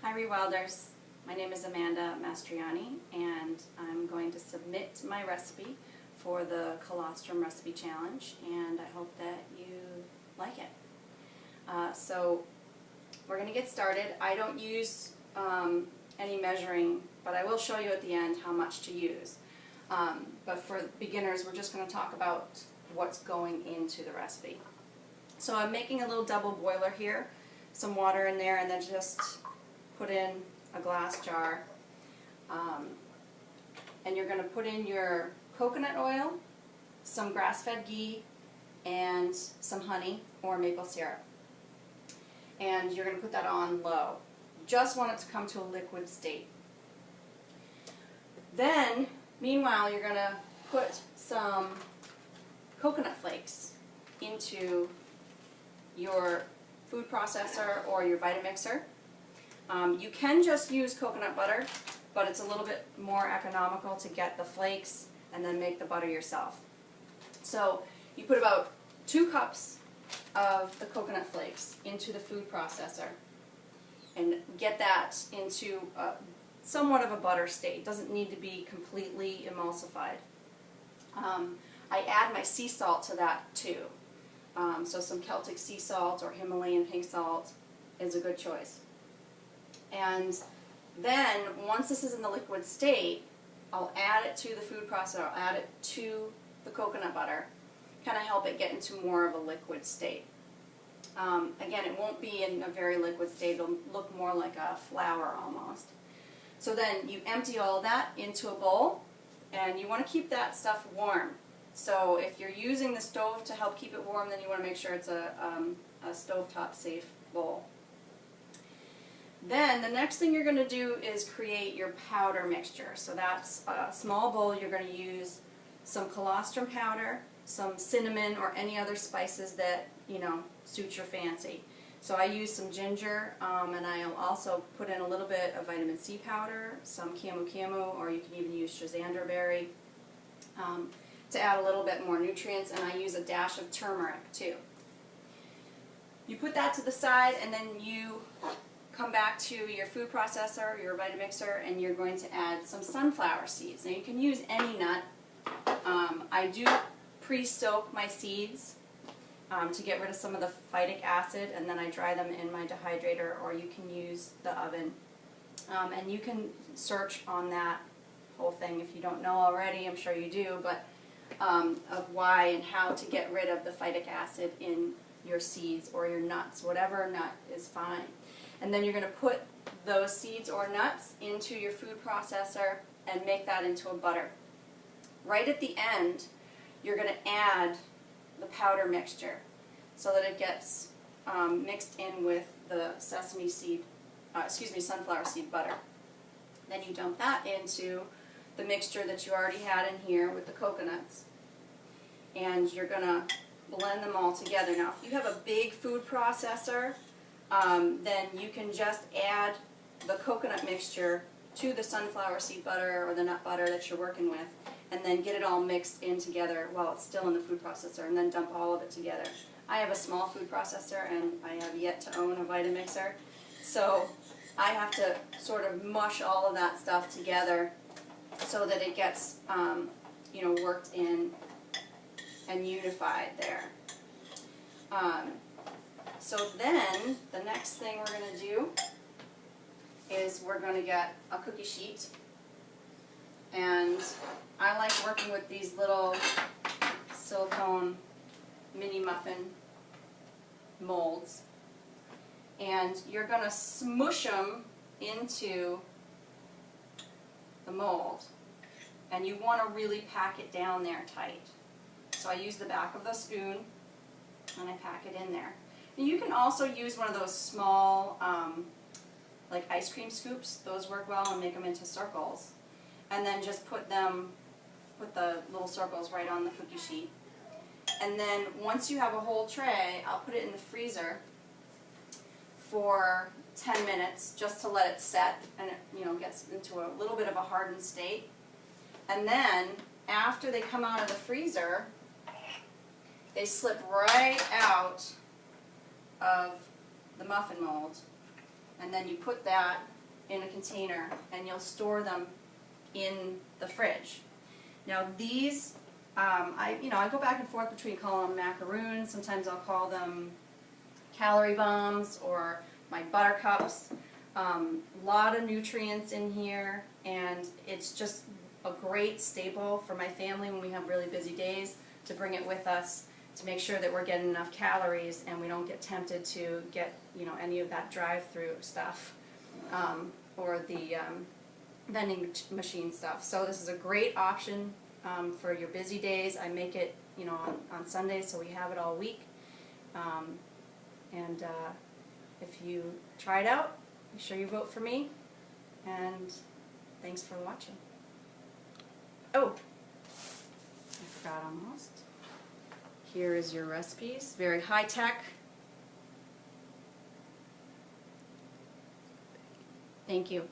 Hi Rewilders, my name is Amanda Mastriani and I'm going to submit my recipe for the colostrum recipe challenge, and I hope that you like it. So we're going to get started. I don't use any measuring, but I will show you at the end how much to use. But for beginners, we're just going to talk about what's going into the recipe. So I'm making a little double boiler here, some water in there, and then just put in a glass jar. And you're going to put in your coconut oil, some grass-fed ghee, and some honey or maple syrup. And you're going to put that on low. Just want it to come to a liquid state. Then, meanwhile, you're going to put some coconut flakes into your food processor or your Vitamixer. You can just use coconut butter, but it's a little bit more economical to get the flakes and then make the butter yourself. So you put about 2 cups of the coconut flakes into the food processor and get that into somewhat of a butter state. It doesn't need to be completely emulsified. I add my sea salt to that too. So some Celtic sea salt or Himalayan pink salt is a good choice. And then once this is in the liquid state, I'll add it to the food processor. I'll add it to the coconut butter, kind of help it get into more of a liquid state. Again, it won't be in a very liquid state. It'll look more like a flour almost. So then you empty all that into a bowl, and you want to keep that stuff warm. So if you're using the stove to help keep it warm, then you want to make sure it's a stovetop safe bowl. Then the next thing you're going to do is create your powder mixture. So that's a small bowl. You're going to use some colostrum powder, some cinnamon, or any other spices that suit your fancy. So I use some ginger, and I'll also put in a little bit of vitamin C powder, some camu camu, or you can even use schizandra berry to add a little bit more nutrients, and I use a dash of turmeric too. You put that to the side, and then you come back to your food processor, your Vitamixer, and you're going to add some sunflower seeds. Now you can use any nut. I do pre-soak my seeds to get rid of some of the phytic acid, and then I dry them in my dehydrator, or you can use the oven. And you can search on that whole thing if you don't know already. I'm sure you do, but of why and how to get rid of the phytic acid in your seeds or your nuts. Whatever nut is fine. And then you're going to put those seeds or nuts into your food processor and make that into a butter. Right at the end, you're going to add the powder mixture so that it gets mixed in with the sunflower seed butter. Then you dump that into the mixture that you already had in here with the coconuts, and you're going to blend them all together. Now, if you have a big food processor, then you can just add the coconut mixture to the sunflower seed butter or the nut butter that you're working with, and then get it all mixed in together while it's still in the food processor, and then dump all of it together. I have a small food processor, and I have yet to own a Vitamixer, so I have to sort of mush all of that stuff together so that it gets worked in and unified there. So then the next thing we're going to do is we're going to get a cookie sheet, and I like working with these little silicone mini muffin molds, and you're going to smush them into the mold, and you want to really pack it down there tight. So I use the back of the spoon and I pack it in there. And you can also use one of those small like ice cream scoops. Those work well, and make them into circles, and then just put the little circles right on the cookie sheet. And then once you have a whole tray, I'll put it in the freezer for 10 minutes just to let it set, and it gets into a little bit of a hardened state. And then after they come out of the freezer, they slip right out of the muffin mold, and then you put that in a container and you'll store them in the fridge. Now these, I go back and forth between calling them macaroons. Sometimes I'll call them calorie bombs or my buttercups. Lot of nutrients in here, and it's just a great staple for my family when we have really busy days to bring it with us to make sure that we're getting enough calories and we don't get tempted to get any of that drive-through stuff or the vending machine stuff. So this is a great option for your busy days. I make it on Sundays, so we have it all week. If you try it out, make sure you vote for me, and thanks for watching. Oh, I forgot almost. Here is your recipes, very high tech. Thank you.